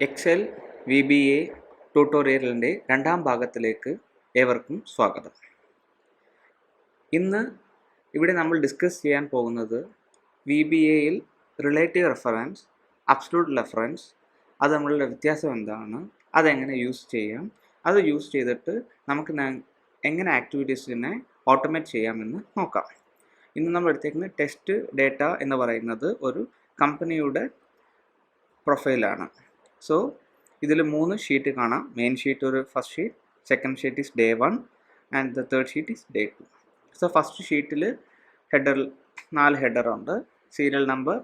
Excel VBA ട്യൂട്ടോറിയലിൻ്റെ രണ്ടാം ഭാഗത്തിലേക്ക് ഏവർക്കും സ്വാഗതം. ഇന്ന് ഇവിടെ നമ്മൾ ഡിസ്കസ് ചെയ്യാൻ പോകുന്നത് VBA-ൽ റിലേറ്റീവ് റെഫറൻസ്, അബ്സല്യൂട്ട് റെഫറൻസ്, അത് തമ്മിലുള്ള വ്യത്യാസം എന്താണ്, അതെങ്ങനെ യൂസ് ചെയ്യാം, അത് യൂസ് ചെയ്തിട്ട് നമുക്ക് എങ്ങനെ ആക്ടിവിറ്റീസിനെ ഓട്ടോമേറ്റ് ചെയ്യാമെന്ന് നോക്കാം. ഇന്ന് നമ്മൾ എടുത്തേക്കുന്ന ടെസ്റ്റ് ഡേറ്റ എന്ന് പറയുന്നത് ഒരു കമ്പനിയുടെ പ്രൊഫൈലാണ്. സോ ഇതിൽ 3 ഷീറ്റ് കാണാം. മെയിൻ ഷീറ്റ് ഒരു first sheet, second sheet is day 1 and the third sheet is day 2. So first ഷീറ്റിൽ ഹെഡറിൽ 4 ഹെഡറുണ്ട്. സീരിയൽ നമ്പർ,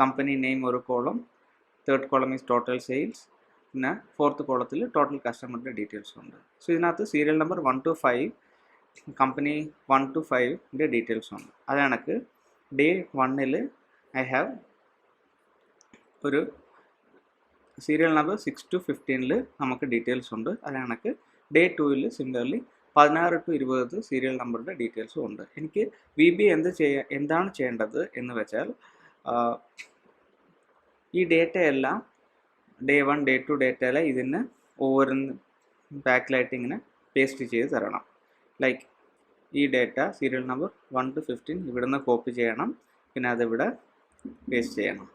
കമ്പനി നെയിം ഒരു column, third column is total sales, പിന്നെ ഫോർത്ത് കോളത്തിൽ ടോട്ടൽ കസ്റ്റമറിൻ്റെ ഡീറ്റെയിൽസ് ഉണ്ട്. സോ ഇതിനകത്ത് serial number 1 to 5, company 1 to 5ൻ്റെ ഡീറ്റെയിൽസ് ഉണ്ട്. അത് കണക്ക് ഡേ 1ൽ ഐ ഹാവ് ഒരു സീരിയൽ നമ്പർ 6 to 15ൽ നമുക്ക് ഡീറ്റെയിൽസ് ഉണ്ട്. അത് കണക്ക് ഡേ 2ൽ സിമിലർലി 16 to 20 സീരിയൽ നമ്പറിൻ്റെ ഡീറ്റെയിൽസും ഉണ്ട്. എനിക്ക് VBA എന്താണ് ചെയ്യേണ്ടത് എന്ന് വെച്ചാൽ ഈ ഡേറ്റയെല്ലാം ഡേ 1, ഡേ 2 ഡേറ്റയെല്ലാം ഇതിന് ഓരോന്ന് ബാക്കിലായിട്ട് ഇങ്ങനെ പേസ്റ്റ് ചെയ്ത് തരണം. ലൈക്ക് ഈ ഡേറ്റ സീരിയൽ നമ്പർ 1 to 15 ഇവിടുന്ന് കോപ്പി ചെയ്യണം, പിന്നെ അതിവിടെ പേസ്റ്റ് ചെയ്യണം.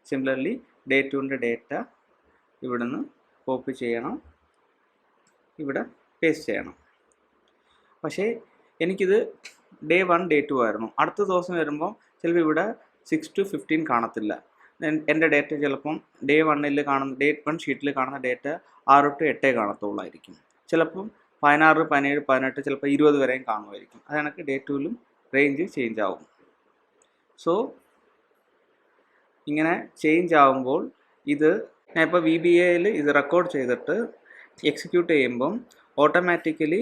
സിമിലർലി ഡേ 2ൻ്റെ ഡേറ്റ ഇവിടുന്ന് കോപ്പി ചെയ്യണം, ഇവിടെ പേസ്റ്റ് ചെയ്യണം. പക്ഷേ എനിക്കിത് ഡേ 1, ഡേ 2 ആയിരുന്നു. അടുത്ത ദിവസം വരുമ്പോൾ ചിലപ്പോൾ ഇവിടെ 6 to 15 കാണത്തില്ല. എൻ്റെ ഡേറ്റ ചിലപ്പം ഡേ 1ൽ കാണുന്ന ഡേ 1 ഷീറ്റിൽ കാണുന്ന ഡേറ്റ 6 to 8 കാണത്തുള്ളായിരിക്കും. ചിലപ്പം 16, 17, 18, ചിലപ്പോൾ 20 വരെയും കാണുമായിരിക്കും. അത് കണക്ക് ഡേ 2ലും റേഞ്ച് ചേഞ്ച് ആവും. സോ ഇങ്ങനെ ചേഞ്ച് ആകുമ്പോൾ ഇത് ഞാൻ ഇപ്പോൾ VBA-ൽ ഇത് റെക്കോർഡ് ചെയ്തിട്ട് എക്സിക്യൂട്ട് ചെയ്യുമ്പം ഓട്ടോമാറ്റിക്കലി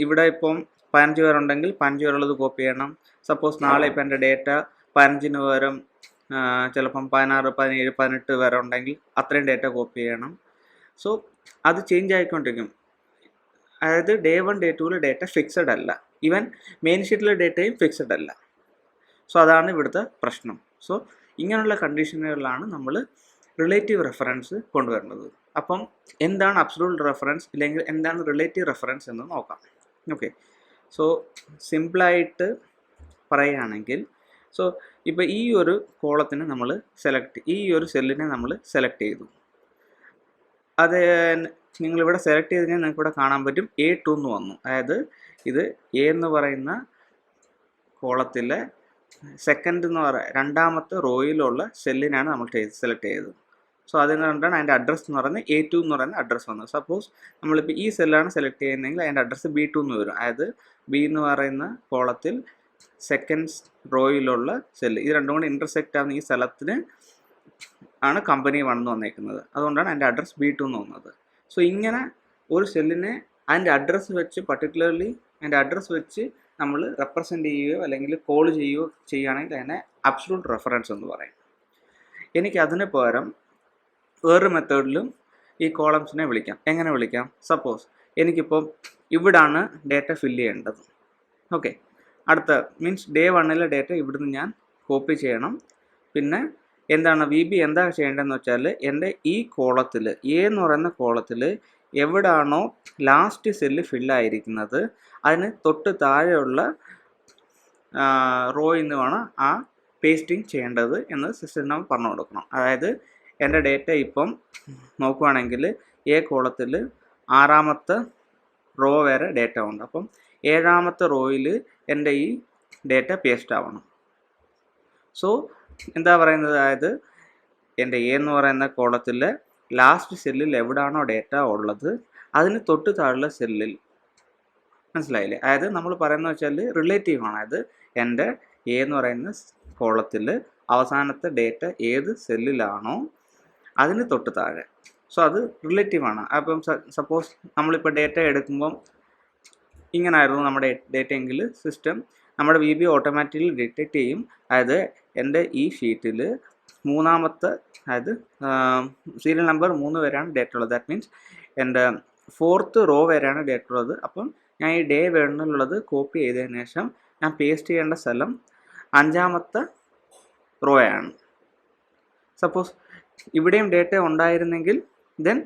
ഇവിടെ ഇപ്പം 15 പേരുണ്ടെങ്കിൽ 15 പേരുള്ളത് കോപ്പി ചെയ്യണം. സപ്പോസ് നാളെ ഇപ്പം എൻ്റെ ഡേറ്റ 15-ന് പകരം ചിലപ്പം 16, 17, 18 വരെ ഉണ്ടെങ്കിൽ അത്രയും ഡേറ്റ കോപ്പി ചെയ്യണം. സോ അത് ചേഞ്ച് ആയിക്കൊണ്ടിരിക്കും. അതായത് ഡേ 1, ഡേ 2ൽ ഡേറ്റ ഫിക്സഡ് അല്ല, ഈവൻ മെയിൻ ഷീറ്റിലെ ഡേറ്റയും ഫിക്സഡ് അല്ല. സോ അതാണ് ഇവിടുത്തെ പ്രശ്നം. സോ ഇങ്ങനെയുള്ള കണ്ടീഷനുകളിലാണ് നമ്മൾ റിലേറ്റീവ് റെഫറൻസ് കൊണ്ടുവരുന്നത്. അപ്പം എന്താണ് അബ്സല്യൂട്ട് റെഫറൻസ് ഇല്ലെങ്കിൽ എന്താണ് റിലേറ്റീവ് റെഫറൻസ് എന്ന് നോക്കാം. ഓക്കെ, സോ സിമ്പിളായിട്ട് പറയുകയാണെങ്കിൽ, സോ ഇപ്പോൾ ഈ ഒരു കോളത്തിന് നമ്മൾ ഈ ഒരു സെല്ലിനെ നമ്മൾ സെലക്ട് ചെയ്തു. അത് നിങ്ങളിവിടെ സെലക്ട് ചെയ്ത് കഴിഞ്ഞാൽ നിങ്ങൾക്ക് ഇവിടെ കാണാൻ പറ്റും A2 എന്ന് വന്നു. അതായത് ഇത് A എന്ന് പറയുന്ന കോളത്തിലെ സെക്കൻഡ് എന്ന് രണ്ടാമത്തെ റോയിലുള്ള സെല്ലിനാണ് നമ്മൾ സെലക്ട് ചെയ്തത്. സോ അതുകൊണ്ടാണ് അതിൻ്റെ അഡ്രസ്സ് എന്ന് പറയുന്നത് A2 എന്ന് പറയുന്ന അഡ്രസ്സ് വന്നത്. സപ്പോസ് നമ്മളിപ്പോൾ ഈ സെല്ലാണ് സെലക്ട് ചെയ്യുന്നതെങ്കിൽ അതിൻ്റെ അഡ്രസ്സ് B2 എന്ന് വരും. അതായത് B എന്ന് പറയുന്ന കോളത്തിൽ സെക്കൻഡ് റോയിലുള്ള സെല്ല്, ഇത് രണ്ടും കൂടി ഇൻ്റർസെക്റ്റ് ആവുന്ന ഈ സ്ഥലത്തിന് ആണ് കമ്പനി 1 എന്ന് വന്നേക്കുന്നത്. അതുകൊണ്ടാണ് അതിൻ്റെ അഡ്രസ്സ് B2 എന്ന് വന്നത്. സോ ഇങ്ങനെ ഒരു സെല്ലിനെ അതിൻ്റെ അഡ്രസ്സ് വെച്ച് പർട്ടിക്കുലർലി അതിൻ്റെ അഡ്രസ്സ് വെച്ച് നമ്മൾ റെപ്രസെൻ്റ് ചെയ്യുകയോ അല്ലെങ്കിൽ കോൾ ചെയ്യുകയോ ചെയ്യുകയാണെങ്കിൽ അതിനെ അബ്സല്യൂട്ട് റെഫറൻസ് എന്ന് പറയും. എനിക്ക് അതിന് പകരം വേറൊരു മെത്തേഡിലും ഈ കോളംസിനെ വിളിക്കാം. എങ്ങനെ വിളിക്കാം? സപ്പോസ് എനിക്കിപ്പോൾ ഇവിടാണ് ഡേറ്റ ഫില്ല് ചെയ്യേണ്ടത്. ഓക്കെ, അടുത്ത മീൻസ് ഡേ 1ലെ ഡേറ്റ ഇവിടുന്ന് ഞാൻ കോപ്പി ചെയ്യണം. പിന്നെ എന്താണ് VBA എന്താ ചെയ്യേണ്ടതെന്ന് വെച്ചാൽ എൻ്റെ ഈ കോളത്തിൽ A എന്ന് പറയുന്ന കോളത്തിൽ എവിടാണോ ലാസ്റ്റ് സെല്ല് ഫില്ലായിരിക്കുന്നത് അതിന് തൊട്ട് താഴെയുള്ള റോയിൽ നിന്ന് വേണം ആ പേസ്റ്റിംഗ് ചെയ്യേണ്ടത് എന്ന് സിസ്റ്റം നമ്മൾ പറഞ്ഞു കൊടുക്കണം. അതായത് എൻ്റെ ഡേറ്റ ഇപ്പം നോക്കുകയാണെങ്കിൽ A കോളത്തിൽ 6ാമത്തെ റോ വരെ ഡേറ്റ ഉണ്ട്. അപ്പം 7ാമത്തെ റോയിൽ എൻ്റെ ഈ ഡേറ്റ പേസ്റ്റ് ആവണം. സോ എന്താ പറയുന്നത്, അതായത് എൻ്റെ A എന്ന് പറയുന്ന കോളത്തിൽ ലാസ്റ്റ് സെല്ലിൽ എവിടാണോ ഡേറ്റ ഉള്ളത് അതിന് തൊട്ട് താഴെയുള്ള സെല്ലിൽ, മനസ്സിലായില്ലേ? അതായത് നമ്മൾ പറയുന്നത് വെച്ചാൽ റിലേറ്റീവ് ആണ്. അതായത് എൻ്റെ A എന്ന് പറയുന്ന കോളത്തിൽ അവസാനത്തെ ഡേറ്റ ഏത് സെല്ലിലാണോ അതിന് തൊട്ട് താഴെ. സോ അത് റിലേറ്റീവാണ്. അപ്പം സപ്പോസ് നമ്മളിപ്പോൾ ഡേറ്റ എടുക്കുമ്പം ഇങ്ങനായിരുന്നു നമ്മുടെ ഡേറ്റ എങ്കിൽ സിസ്റ്റം നമ്മുടെ VBA ഓട്ടോമാറ്റിക്കലി ഡിറ്റക്റ്റ് ചെയ്യും. അതായത് എൻ്റെ ഈ ഷീറ്റിൽ 3ാമത്തെ, അതായത് സീരിയൽ നമ്പർ 3 വരെയാണ് ഡേറ്റ ഉള്ളത്. ദാറ്റ് മീൻസ് എൻ്റെ 4th റോ വരെയാണ് ഡേറ്റ ഉള്ളത്. അപ്പം ഞാൻ ഈ ഡേ 1ലുള്ളത് കോപ്പി ചെയ്തതിന് ശേഷം ഞാൻ പേസ്റ്റ് ചെയ്യേണ്ട സ്ഥലം 5ാമത്തെ റോയാണ്. സപ്പോസ് ഇവിടെയും ഡേറ്റ ഉണ്ടായിരുന്നെങ്കിൽ then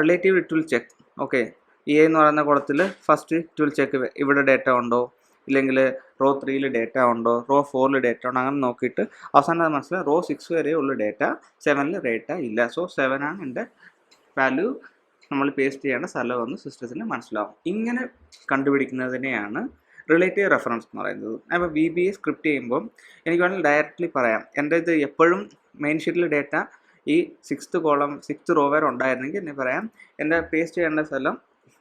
relative it will check. Okay, A എന്ന് പറയുന്ന കോളത്തിൽ ഫസ്റ്റ് ഇറ്റ് വിൽ ചെക്ക് ഇവിടെ ഡേറ്റ ഉണ്ടോ, ഇല്ലെങ്കിൽ റോ 3 ഡേറ്റ ഉണ്ടോ, റോ 4 ഡേറ്റ ഉണ്ടോ, അങ്ങനെ നോക്കിയിട്ട് അവസാനം അത് മനസ്സിലായി റോ 6 വരെ ഉള്ള ഡേറ്റ, 7 ഡേറ്റ ഇല്ല. സോ 7 ആണ് എൻ്റെ വാല്യൂ നമ്മൾ പേസ്റ്റ് ചെയ്യേണ്ട സ്ഥലമെന്ന് സിസ്റ്റത്തിന് മനസ്സിലാവും. ഇങ്ങനെ കണ്ടുപിടിക്കുന്നതിനെയാണ് റിലേറ്റീവ് റെഫറൻസ് എന്ന് പറയുന്നത്. അപ്പോൾ VBA സ്ക്രിപ്റ്റ് ചെയ്യുമ്പോൾ എനിക്ക് വേണമെങ്കിൽ ഡയറക്റ്റ്ലി പറയാം, എൻ്റെ ഇത് എപ്പോഴും മെയിൻ ഷീറ്റിൽ ഡേറ്റ ഈ 6th റോ വരെ ഉണ്ടായിരുന്നെങ്കിൽ എന്നെ പറയാം എൻ്റെ പേസ്റ്റ് ചെയ്യേണ്ട സ്ഥലം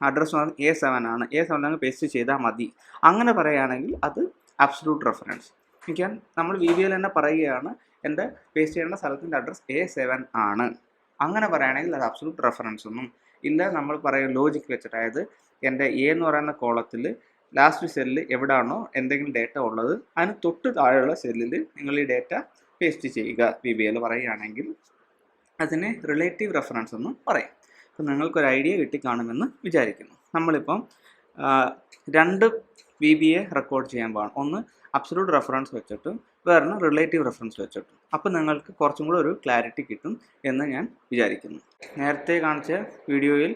അഡ്രസ്സ് A7 ആണ്, A7 പേസ്റ്റ് ചെയ്താൽ മതി. അങ്ങനെ പറയുകയാണെങ്കിൽ അത് അബ്സല്യൂട്ട് റെഫറൻസ്. എനിക്ക് നമ്മൾ VBA-ൽ തന്നെ പറയുകയാണ് എൻ്റെ പേസ്റ്റ് ചെയ്യേണ്ട സ്ഥലത്തിൻ്റെ അഡ്രസ്സ് A7 ആണ്. അങ്ങനെ പറയുകയാണെങ്കിൽ അത് അബ്സല്യൂട്ട് റെഫറൻസ് ഒന്നും ഇല്ല. നമ്മൾ പറയുന്ന ലോജിക്ക് വെച്ചിട്ട്, അതായത് എൻ്റെ A എന്ന് പറയുന്ന കോളത്തിൽ ലാസ്റ്റ് സെല്ലിൽ എവിടെയാണോ എന്തെങ്കിലും ഡേറ്റ ഉള്ളത് അതിന് തൊട്ട് താഴെയുള്ള സെല്ലിൽ നിങ്ങൾ ഈ ഡേറ്റ പേസ്റ്റ് ചെയ്യുക. VBA-ൽ പറയുകയാണെങ്കിൽ അതിനെ റിലേറ്റീവ് റെഫറൻസ് എന്ന് പറയും. അപ്പോൾ നിങ്ങൾക്കൊരു ഐഡിയ കിട്ടിക്കാണുമെന്ന് വിചാരിക്കുന്നു. നമ്മളിപ്പം 2 VBA റെക്കോർഡ് ചെയ്യാൻ പാടും. ഒന്ന് അബ്സല്യൂട്ട് റെഫറൻസ് വെച്ചിട്ടും വേറെ റിലേറ്റീവ് റെഫറൻസ് വെച്ചിട്ടും. അപ്പോൾ നിങ്ങൾക്ക് കുറച്ചും കൂടെ ഒരു ക്ലാരിറ്റി കിട്ടും എന്ന് ഞാൻ വിചാരിക്കുന്നു. നേരത്തെ കാണിച്ച വീഡിയോയിൽ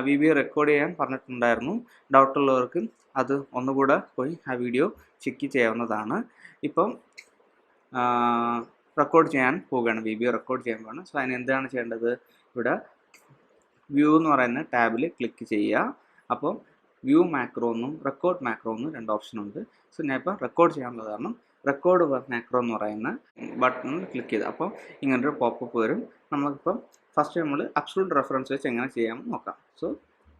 VBA റെക്കോർഡ് ചെയ്യാൻ പറഞ്ഞിട്ടുണ്ടായിരുന്നു. ഡൗട്ടുള്ളവർക്ക് അത് ഒന്നുകൂടെ പോയി ആ വീഡിയോ ചെക്ക് ചെയ്യാവുന്നതാണ്. ഇപ്പം റെക്കോർഡ് ചെയ്യാൻ പോവുകയാണ്, VBA റെക്കോർഡ് ചെയ്യാൻ പോവുകയാണ്. സോ അതിന് എന്താണ് ചെയ്യേണ്ടത്, ഇവിടെ വ്യൂ എന്ന് പറയുന്ന ടാബിൽ ക്ലിക്ക് ചെയ്യുക. അപ്പോൾ വ്യൂ മാക്രോ എന്നും റെക്കോർഡ് മാക്രോ എന്നും 2 ഓപ്ഷൻ ഉണ്ട്. സോ ഞാൻ ഇപ്പോൾ റെക്കോർഡ് ചെയ്യാനുള്ള കാരണം റെക്കോർഡ് മാക്രോ എന്ന് പറയുന്ന ബട്ടണിൽ ക്ലിക്ക് ചെയ്ത് അപ്പോൾ ഇങ്ങനൊരു പോപ്പപ്പ് വരും. നമുക്കിപ്പം ഫസ്റ്റ് നമ്മൾ അബ്സല്യൂട്ട് റെഫറൻസ് വെച്ച് എങ്ങനെ ചെയ്യാമെന്ന് നോക്കാം. സോ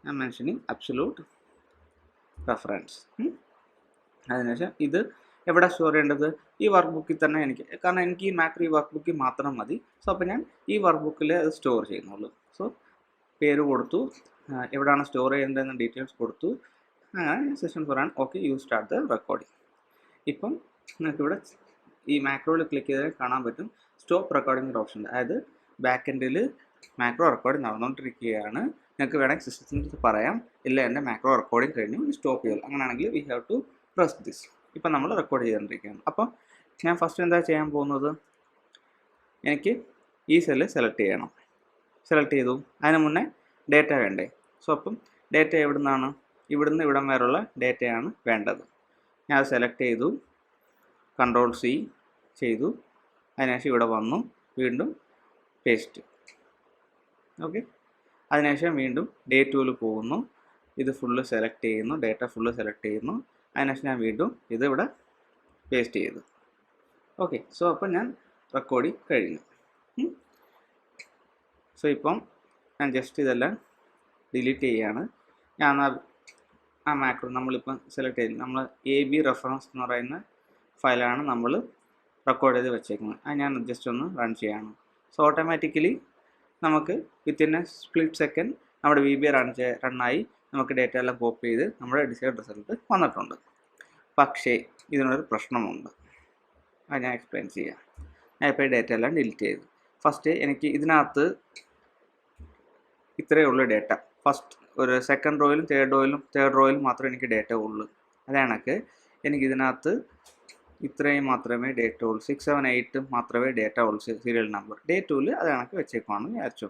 ഞാൻ മെൻഷനിങ് അബ്സല്യൂട്ട് റെഫറൻസ്. അതിനുശേഷം ഇത് എവിടെ സ്റ്റോർ ചെയ്യേണ്ടത്, ഈ വർക്ക് ബുക്കിൽ തന്നെ എനിക്ക്, കാരണം എനിക്ക് ഈ മാക്രോ ഈ വർക്ക് ബുക്കിൽ മാത്രം മതി. സോ അപ്പോൾ ഞാൻ ഈ വർക്ക് ബുക്കിൽ അത് സ്റ്റോർ ചെയ്യുന്നുള്ളൂ. സോ പേര് കൊടുത്തു, എവിടെയാണ് സ്റ്റോർ ചെയ്യേണ്ടതെന്ന് ഡീറ്റെയിൽസ് കൊടുത്തു. അങ്ങനെ സെഷൻ പറയാൻ okay, you start the recording. ഇപ്പം നിങ്ങൾക്കിവിടെ ഈ മാക്രോയിൽ ക്ലിക്ക് ചെയ്താൽ കാണാൻ പറ്റും സ്റ്റോപ്പ് റെക്കോർഡിംഗ് ഓപ്ഷൻ. അതായത് ബാക്ക് എൻഡിൽ മാക്രോ റെക്കോർഡിംഗ് നടന്നുകൊണ്ടിരിക്കുകയാണ്. നിങ്ങൾക്ക് വേണമെങ്കിൽ സിസ്റ്റത്തിൻ്റെ പറയാം, ഇല്ല എൻ്റെ മാക്രോ റെക്കോർഡിംഗ് കഴിഞ്ഞു, സ്റ്റോപ്പ് ചെയ്യുക. അങ്ങനെയാണെങ്കിൽ we have to press this. ഇപ്പം നമ്മൾ റെക്കോർഡ് ചെയ്തുകൊണ്ടിരിക്കുകയാണ്. അപ്പം ഞാൻ ഫസ്റ്റ് എന്താ ചെയ്യാൻ പോകുന്നത്, എനിക്ക് ഈ സെല്ല് സെലക്ട് ചെയ്യണം. സെലക്ട് ചെയ്തു, അതിന് മുന്നേ ഡേറ്റ വേണ്ടേ. സോ അപ്പം ഡേറ്റ എവിടെ നിന്നാണ്, ഇവിടുന്ന് ഇവിടം വരെയുള്ള ഡേറ്റയാണ് വേണ്ടത്. ഞാൻ അത് സെലക്ട് ചെയ്തു, Ctrl+C ചെയ്തു. അതിനുശേഷം ഇവിടെ വന്നു, വീണ്ടും പേസ്റ്റ്. ഓക്കെ, അതിനുശേഷം വീണ്ടും ഡേ 2-ൽ പോകുന്നു, ഇത് ഫുള്ള് സെലക്ട് ചെയ്യുന്നു, ഡേറ്റ ഫുള്ള് സെലക്ട് ചെയ്യുന്നു. അതിനുശേഷം ഞാൻ വീണ്ടും ഇത് ഇവിടെ പേസ്റ്റ് ചെയ്തു. ഓക്കെ, സോ അപ്പം ഞാൻ റെക്കോർഡിങ് കഴിഞ്ഞു. സോ ഇപ്പം ഞാൻ ജസ്റ്റ് ഇതെല്ലാം ഡിലീറ്റ് ചെയ്യുകയാണ്. ഞാൻ ആ മാക്രോ നമ്മളിപ്പം സെലക്ട് ചെയ്തു, നമ്മൾ AB റെഫറൻസ് എന്ന് പറയുന്ന ഫയലാണ് നമ്മൾ റെക്കോർഡ് ചെയ്ത് വെച്ചേക്കുന്നത്. അത് ഞാൻ ജസ്റ്റ് ഒന്ന് റൺ ചെയ്യാണ്. സോ ഓട്ടോമാറ്റിക്കലി നമുക്ക് വിത്തിൻ എ സ്പ്ലിറ്റ് സെക്കൻഡ് നമ്മുടെ VBA റണ്ണായി നമുക്ക് ഡേറ്റ എല്ലാം കോപ്പി ചെയ്ത് നമ്മുടെ ഡിസൈഡ് റിസൾട്ട് വന്നിട്ടുണ്ട്. പക്ഷേ ഇതിനൊരു പ്രശ്നമുണ്ട്, അത് ഞാൻ എക്സ്പ്ലെയിൻ ചെയ്യാം. ഞാൻ ഇപ്പോൾ ഈ ഡേറ്റ എല്ലാം ഡിലീറ്റ് ചെയ്തു. ഫസ്റ്റ് എനിക്ക് ഇതിനകത്ത് ഇത്രയേ ഉള്ളൂ ഡേറ്റ. ഫസ്റ്റ് ഒരു സെക്കൻഡ് റോയിലും തേർഡ് റോയിലും മാത്രമേ എനിക്ക് ഡേറ്റ ഉള്ളൂ. അത് കണക്ക് എനിക്ക് ഇതിനകത്ത് ഇത്രയും മാത്രമേ ഡേറ്റ ഉള്ളൂ, 6, 7, 8 മാത്രമേ ഡേറ്റ ഉള്ളൂ സീരിയൽ നമ്പർ. ഡേ 2-ൽ അത് കണക്ക് വെച്ചേക്കുവാണെന്ന് വിചാരിച്ചു.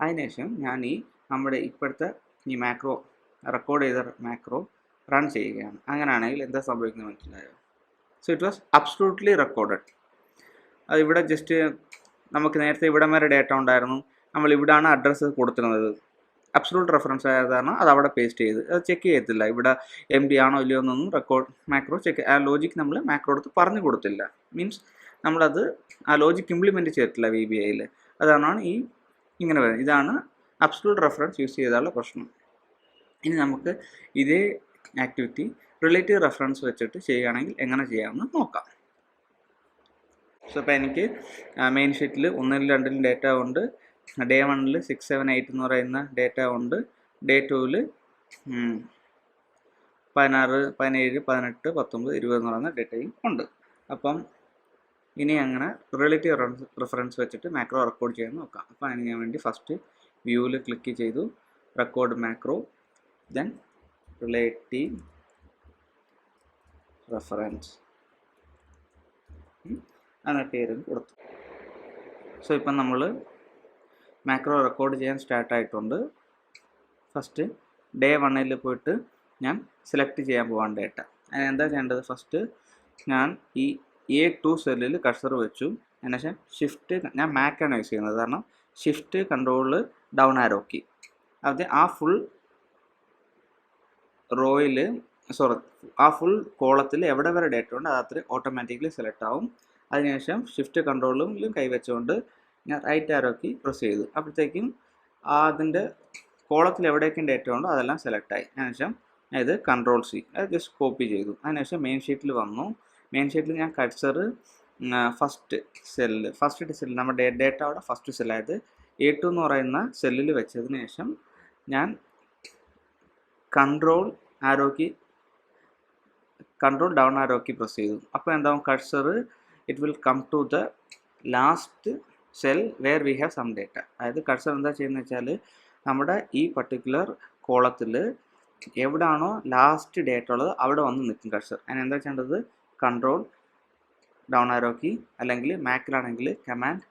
അതിനുശേഷം ഞാൻ ഈ നമ്മുടെ ഇപ്പോഴത്തെ ഈ മാക്രോ റെക്കോർഡ് ചെയ്ത മാക്രോ റൺ ചെയ്യുകയാണ്. അങ്ങനെയാണെങ്കിൽ എന്താ സംഭവിക്കുന്നത് മനസ്സിലായോ? So it was absolutely recorded. അത് ഇവിടെ ജസ്റ്റ് നമുക്ക് നേരത്തെ ഇവിടം വരെ ഡേറ്റ ഉണ്ടായിരുന്നു, നമ്മൾ ഇവിടാണ് അഡ്രസ്സ് കൊടുത്തിരുന്നത്. അബ്സല്യൂട്ട് റെഫറൻസ് ആയതാണ് അത് അവിടെ പേസ്റ്റ് ചെയ്ത് അത് ചെക്ക് ചെയ്യത്തില്ല, ഇവിടെ MD ആണോ ഇല്ലയോ എന്നൊന്നും റെക്കോർഡ് മാക്രോ ചെക്ക്, ആ ലോജിക്ക് നമ്മൾ മാക്രോ എടുത്ത് പറഞ്ഞു കൊടുത്തില്ല. മീൻസ് നമ്മളത് ആ ലോജിക്ക് ഇംപ്ലിമെൻറ്റ് ചെയ്തിട്ടില്ല VBA-ൽ. അതാണ് ഈ ഇങ്ങനെ വരുന്നത്. ഇതാണ് അബ്സല്യൂട്ട് റെഫറൻസ് യൂസ് ചെയ്താലുള്ള പ്രശ്നം. ഇനി നമുക്ക് ഇതേ ആക്ടിവിറ്റി റിലേറ്റീവ് റെഫറൻസ് വെച്ചിട്ട് ചെയ്യുകയാണെങ്കിൽ എങ്ങനെ ചെയ്യാമെന്ന് നോക്കാം. സോ ഇപ്പോൾ എനിക്ക് മെയിൻ ഷീറ്റിൽ 1-ലും 2-ലും ഡേറ്റ ഉണ്ട്. ഡേ 1-ൽ 6, 7, 8 എന്ന് പറയുന്ന ഡേറ്റ ഉണ്ട്. ഡേ 2-ൽ 16, 17, 18, 19, 20 എന്ന് പറയുന്ന ഡേറ്റയും ഉണ്ട്. അപ്പം ഇനി അങ്ങനെ റിലേറ്റീവ് റെഫറൻസ് വെച്ചിട്ട് മാക്രോ റെക്കോർഡ് ചെയ്യാൻ നോക്കാം. അപ്പോൾ അതിന് ഞാൻ വേണ്ടി ഫസ്റ്റ് വ്യൂവിൽ ക്ലിക്ക് ചെയ്തു, record macro, then relative reference അങ്ങനെ പേരും കൊടുത്തു. സോ ഇപ്പം നമ്മൾ മാക്രോ റെക്കോർഡ് ചെയ്യാൻ സ്റ്റാർട്ടായിട്ടുണ്ട്. ഫസ്റ്റ് ഡേ 1 പോയിട്ട് ഞാൻ സെലക്ട് ചെയ്യാൻ പോകാൻ ഡേറ്റ. അതിനെന്താ ചെയ്യേണ്ടത്? ഫസ്റ്റ് ഞാൻ ഈ A2 സെല്ലിൽ കഴ്സർ വെച്ചു. അതിനുശേഷം ഷിഫ്റ്റ്, ഞാൻ മാക്കാണ് യൂസ് ചെയ്യുന്നത്, കാരണം shift control down arrow key. അത് ആ ഫുൾ റോയിൽ ആ ഫുൾ കോളത്തിൽ എവിടെ വരെ ഡേറ്റ ഉണ്ട് അതത്ര ഓട്ടോമാറ്റിക്കലി സെലക്ട് ആവും. അതിനുശേഷം ഷിഫ്റ്റ് കൺട്രോളിലും കൈവച്ചുകൊണ്ട് ഞാൻ റൈറ്റ് ആരോ കീ പ്രസ് ചെയ്തു. അപ്പോഴത്തേക്കും അതിൻ്റെ കോളത്തിൽ എവിടേക്കും ഡേറ്റ ഉണ്ടോ അതെല്ലാം സെലക്ട് ആയി. അതിനുശേഷം ഇത് Ctrl C അത് ജസ്റ്റ് കോപ്പി ചെയ്തു. അതിനുശേഷം മെയിൻ ഷീറ്റിൽ വന്നു. മെയിൻ ഷീറ്റിൽ ഞാൻ കഴ്സർ ഫസ്റ്റ് സെല്ല് നമ്മുടെ ഡേറ്റ അവിടെ ഫസ്റ്റ് സെല്ലായത് A2 എന്ന് പറയുന്ന സെല്ലിൽ വെച്ചതിന് ശേഷം ഞാൻ control down arrow key press ചെയ്തു. അപ്പോൾ എന്താവും? Cursor it will come to the last cell where we have some data. അതായത് കഴ്സർ എന്താ ചെയ്യുന്നത് വെച്ചാൽ നമ്മുടെ ഈ പർട്ടിക്കുലർ കോളത്തിൽ എവിടാണോ ലാസ്റ്റ് ഡേറ്റ ഉള്ളത് അവിടെ വന്ന് നിൽക്കും കഴ്സർ. അതിന് എന്താ ചെയ്യേണ്ടത്? കൺട്രോൾ ഡൗൺ ആരോ കീ, അല്ലെങ്കിൽ മാക്കിലാണെങ്കിൽ കമാൻഡ്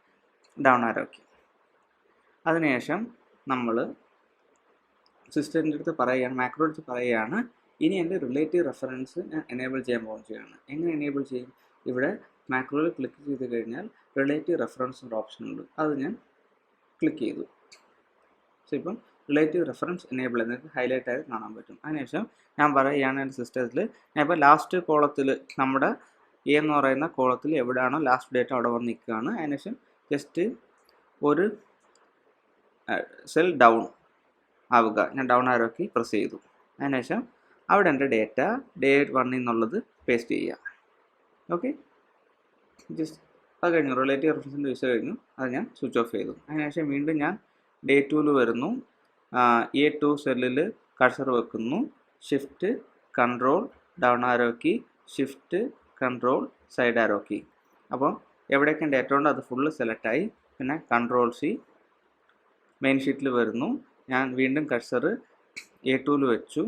ഡൗൺ ആരോ കീ. അതിനുശേഷം നമ്മൾ സിസ്റ്റത്തിൻ്റെ അടുത്ത് പറയുകയാണ്, മാക്രോ അടുത്ത് പറയുകയാണ്, ഇനി എൻ്റെ റിലേറ്റീവ് റെഫറൻസ് ഞാൻ എനേബിൾ ചെയ്യാൻ പോകുകയാണ്. എങ്ങനെ എനേബിൾ ചെയ്യും? ഇവിടെ മാക്രോയിൽ ക്ലിക്ക് ചെയ്ത് കഴിഞ്ഞാൽ റിലേറ്റീവ് റെഫറൻസ് ഒരു ഓപ്ഷൻ ഉണ്ട്. അത് ഞാൻ ക്ലിക്ക് ചെയ്തു. സോ ഇപ്പം റിലേറ്റീവ് റെഫറൻസ് എനേബിൾ എന്നൊക്കെ ഹൈലൈറ്റ് ആയി കാണാൻ പറ്റും. അതിനുശേഷം ഞാൻ പറയുകയാണ് എൻ്റെ സിസ്റ്റത്തിൽ ഞാൻ ഇപ്പോൾ ലാസ്റ്റ് കോളത്തിൽ നമ്മുടെ A എന്ന് പറയുന്ന കോളത്തിൽ എവിടെയാണോ ലാസ്റ്റ് ഡേറ്റ അവിടെ വന്ന് നിൽക്കുകയാണ്. അതിനുശേഷം ജസ്റ്റ് ഒരു സെൽ ഡൗൺ ആവുക. ഞാൻ ഡൗൺ ആരോ കീ പ്രസ് ചെയ്തു. അതിനുശേഷം അവിടെ എൻ്റെ ഡേറ്റ ഡേ 1 എന്നുള്ളത് പേസ്റ്റ് ചെയ്യുക. ഓക്കെ, ജസ്റ്റ് അത് കഴിഞ്ഞു. റിലേറ്റീവ് റെഫറൻസിൻ്റെ യൂസ് കഴിഞ്ഞു. അത് ഞാൻ സ്വിച്ച് ഓഫ് ചെയ്തു. അതിനുശേഷം വീണ്ടും ഞാൻ ഡേ 2 വരുന്നു. A2 സെല്ലിൽ കഴ്സർ വെക്കുന്നു. Shift control down arrow key, shift control side arrow key. അപ്പോൾ എവിടെയൊക്കെ ഡേറ്റ ഉണ്ടോ അത് ഫുള്ള് സെലക്ട് ആയി. പിന്നെ Ctrl C മെയിൻ ഷീറ്റിൽ വരുന്നു. ഞാൻ വീണ്ടും കഴ്സർ A2 വെച്ചു.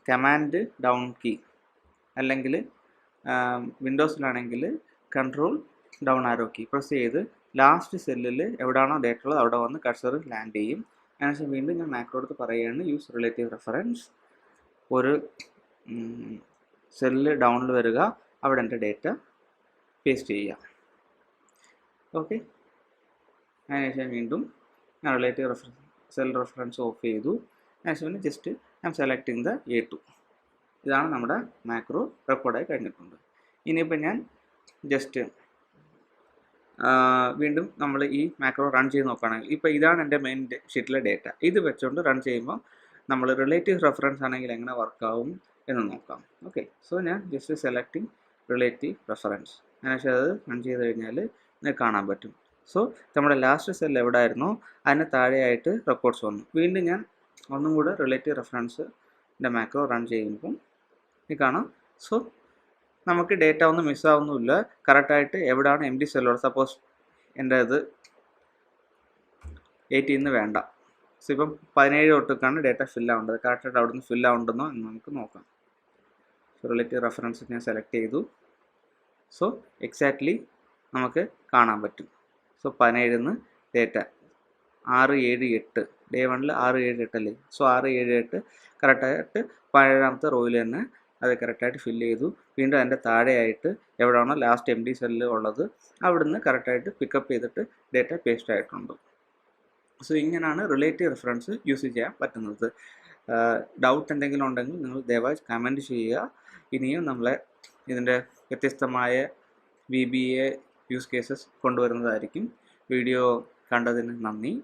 കമാൻഡ് ഡൗൺ കീ, അല്ലെങ്കിൽ വിൻഡോസിലാണെങ്കിൽ control down arrow key press ചെയ്ത് ലാസ്റ്റ് സെല്ലിൽ എവിടെയാണോ ഡേറ്റ ഉള്ളത് അവിടെ വന്ന് കഴ്സർ ലാൻഡ് ചെയ്യും. അതിനുശേഷം വീണ്ടും ഞാൻ മാക്രോ എടുത്ത് പറയുകയാണ്, യൂസ് റിലേറ്റീവ് റെഫറൻസ്. ഒരു സെല്ല് ഡൗണിൽ വരിക, അവിടെ എൻ്റെ ഡേറ്റ പേസ്റ്റ് ചെയ്യുക. ഓക്കെ, അതിനുശേഷം വീണ്ടും ഞാൻ relative reference cell reference of ചെയ്തു. അതിനുശേഷം just I M selecting the A2. ഇതാണ് നമ്മുടെ മാക്രോ റെക്കോർഡായി കഴിഞ്ഞിട്ടുണ്ട്. ഇനിയിപ്പോൾ ഞാൻ ജസ്റ്റ് വീണ്ടും നമ്മൾ ഈ മാക്രോ റൺ ചെയ്ത് നോക്കുകയാണെങ്കിൽ ഇപ്പോൾ ഇതാണ് എൻ്റെ മെയിൻ ഷീറ്റിലെ ഡേറ്റ. ഇത് വെച്ചുകൊണ്ട് റൺ ചെയ്യുമ്പോൾ നമ്മൾ റിലേറ്റീവ് റെഫറൻസ് ആണെങ്കിൽ എങ്ങനെ വർക്കാവും എന്ന് നോക്കാം. ഓക്കെ, സോ ഞാൻ ജസ്റ്റ് സെലക്ടിങ് റിലേറ്റീവ് റെഫറൻസ്. അതിനുശേഷം അത് റൺ ചെയ്ത് കഴിഞ്ഞാൽ നിങ്ങൾക്ക് കാണാൻ പറ്റും. സോ നമ്മുടെ ലാസ്റ്റ് സെൽ എവിടെ ആയിരുന്നോ അതിന് താഴെയായിട്ട് റെക്കോർഡ്സ് വന്നു. വീണ്ടും ഞാൻ ഒന്നും കൂടെ റിലേറ്റീവ് റെഫറൻസിൻ്റെ മാക്രോ റൺ ചെയ്യുമ്പം ഇത് കാണാം. സോ നമുക്ക് ഡേറ്റ ഒന്നും മിസ്സാവുന്നില്ല. കറക്റ്റായിട്ട് എവിടെയാണ് എം ഡി സെല്ലുള്ളത്. സപ്പോസ് എൻ്റെ ഇത് 18 വേണ്ട. സോ ഇപ്പം 17 തൊട്ടൊക്കെയാണ് ഡേറ്റ ഫില്ലാവേണ്ടത്. കറക്റ്റായിട്ട് അവിടെ നിന്ന് ഫില്ലാവുണ്ടെന്നോ എന്ന് നമുക്ക് നോക്കാം. സോ റിലേറ്റീവ് റെഫറൻസ് ഞാൻ സെലക്ട് ചെയ്തു. സോ എക്സാക്ട്ലി നമുക്ക് കാണാൻ പറ്റും. സോ 17 ഡേറ്റ 6, 7, 8 ഡേ 1 6, 7, 8 അല്ലേ. സോ 6, 7, 8 കറക്റ്റായിട്ട് 17ാമത്തെ റോയിൽ തന്നെ അത് കറക്റ്റായിട്ട് ഫില്ല് ചെയ്തു. വീണ്ടും അതിൻ്റെ താഴെയായിട്ട് എവിടെയാണോ ലാസ്റ്റ് എം ഡി സെല്ല് ഉള്ളത് അവിടുന്ന് കറക്റ്റായിട്ട് പിക്കപ്പ് ചെയ്തിട്ട് ഡേറ്റ പേസ്റ്റ് ആയിട്ടുണ്ട്. സോ ഇങ്ങനെയാണ് റിലേറ്റീവ് റെഫറൻസ് യൂസ് ചെയ്യാൻ പറ്റുന്നത്. ഡൗട്ട് എന്തെങ്കിലും ഉണ്ടെങ്കിൽ നിങ്ങൾ ദയവായി കമൻറ്റ് ചെയ്യുക. ഇനിയും നമ്മളെ ഇതിൻ്റെ വ്യത്യസ്തമായ VBA യൂസ് കേസസ് കൊണ്ടുവരുന്നതായിരിക്കും. വീഡിയോ കണ്ടതിന് നന്ദി.